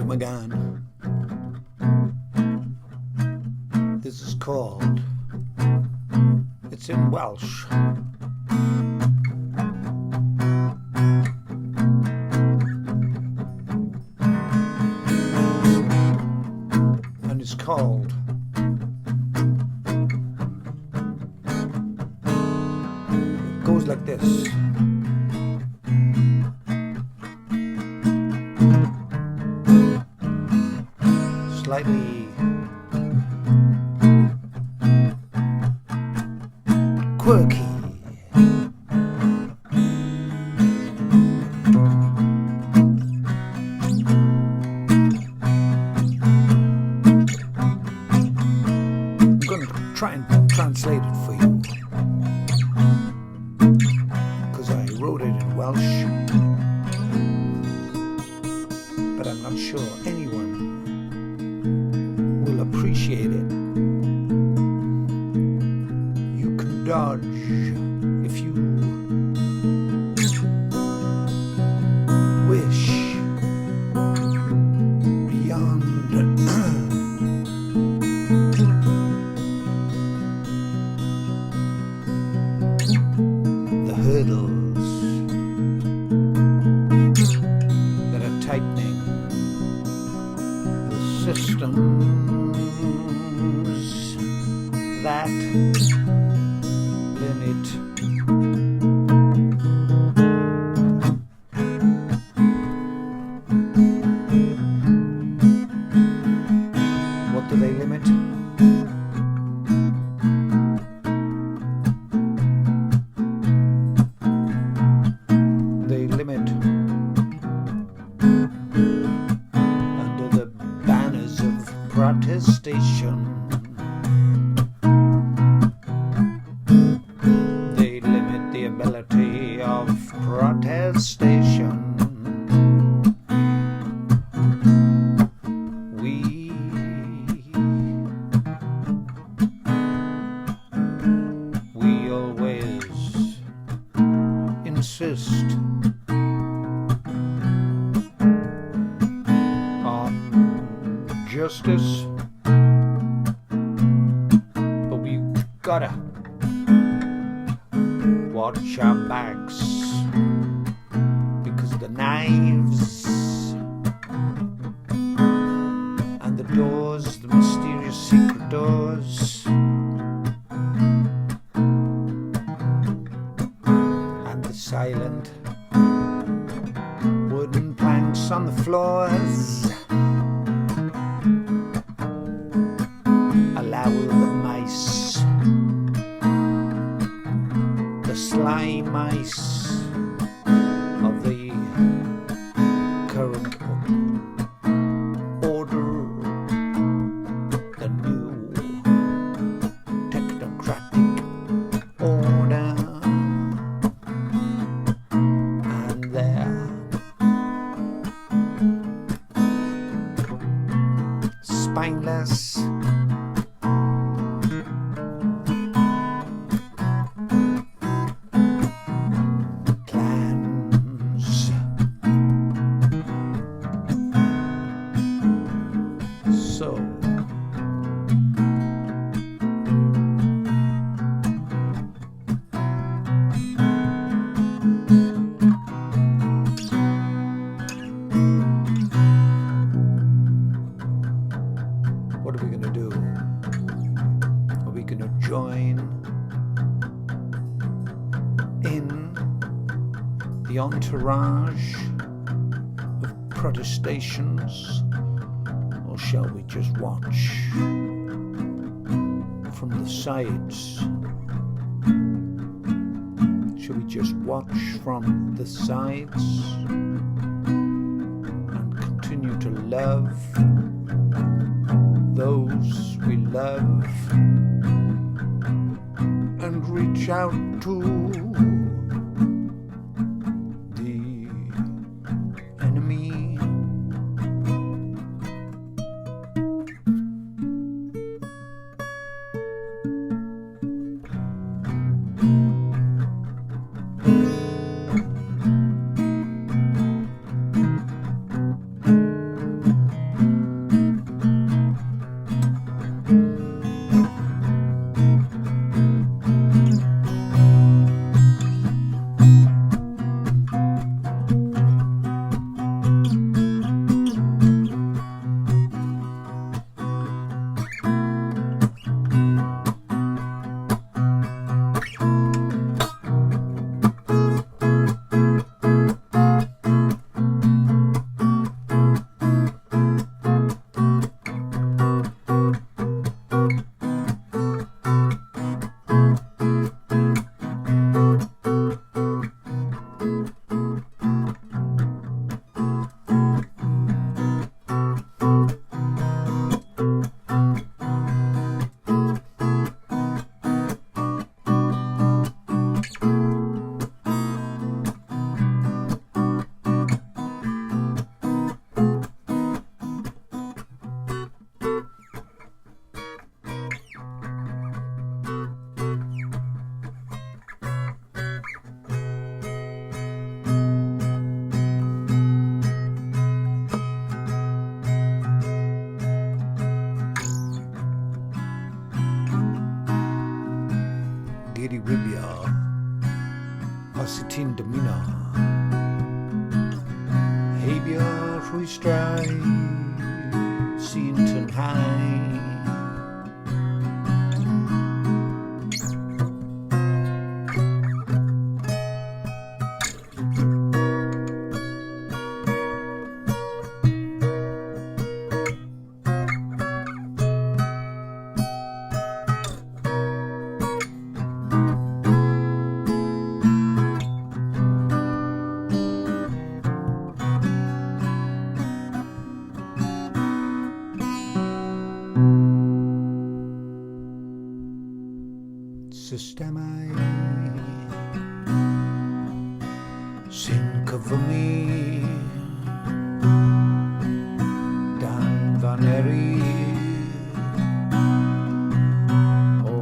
them again. This is called, it's in Welsh. And it's called it goes like this. Slightly quirky. I'm going to try and translate it for you because I wrote it in Welsh, but I'm not sure anyone will appreciate it. You can dodge if you wish beyond the hurdles that are tightening the systems that limit what do they limit? They limit under the banners of protestation. They limit the ability of protestation. We always insist on justice, but we gotta watch our backs because of the knives and the doors, the mysterious secret doors, and the silent wooden planks on the floors. Allow the mice, the sly mice of the current order, the new technocratic order, and their spineless plans. So what are we going to do? Are we going to join in the entourage of protestations, or shall we just watch from the sides? Shall we just watch from the sides and continue to love those we love and reach out to the enemy? heibio rhwystrau sy'n tynhau. Systemau sy'n cyfyngu dan faneri o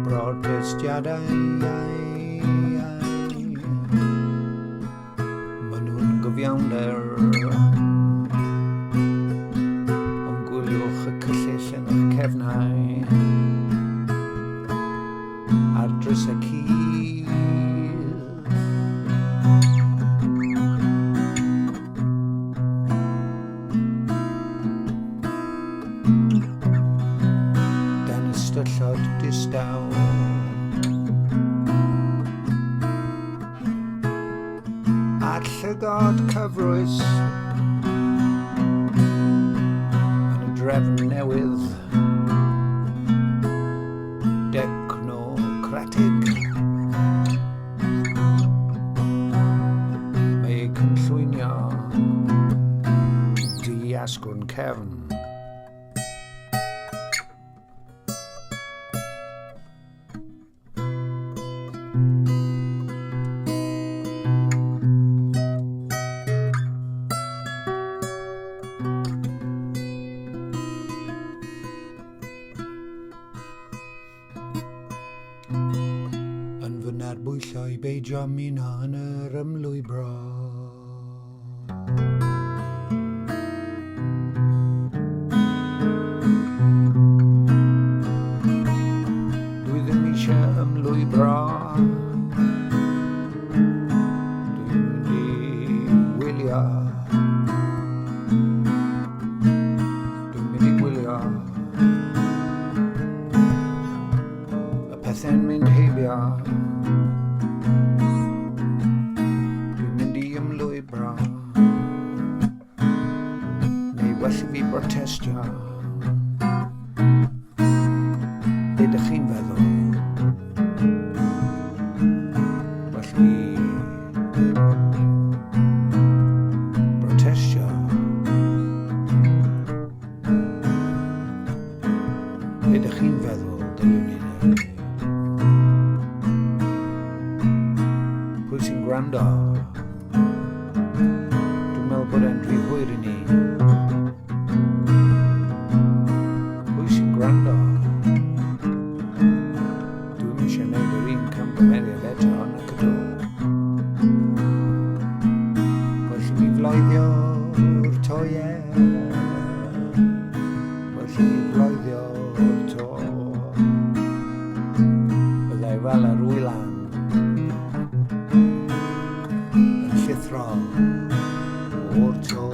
brotestiadau. Maen nhw'n gyfiawnder, ond gwyliwch y cyllyll yn eich cefnau ar drys y cyd. Dan ystyllod distaw a llygod cyfrwys yn y drefn newydd mae ei cynllwynio di-asgwrn cefn. Yn bwyllo i beidio ymuno yn yr ymlwybro. Dwi ddim eisiau ymlwybro. Dwi'n mynd i wylio. Dwi'n mynd i gwylio y pethau'n mynd heibio. Neu well i fi brotestio. Be dych chi'n feddwl? Well i fi brotestio. Be dych chi'n feddwl dylwn ni neud? Pwy sy'n gwrando? Bod e'n rhy hwyr i ni. Pwy sy'n gwrando? Dwi'n eisiau gwneud yr un camgymeriad eto yn y cydol. Well i mi floeddio'r toiau. Well i mi floeddio'r to. Byddai Wele'r Wylan yn Lithrodd o'r to.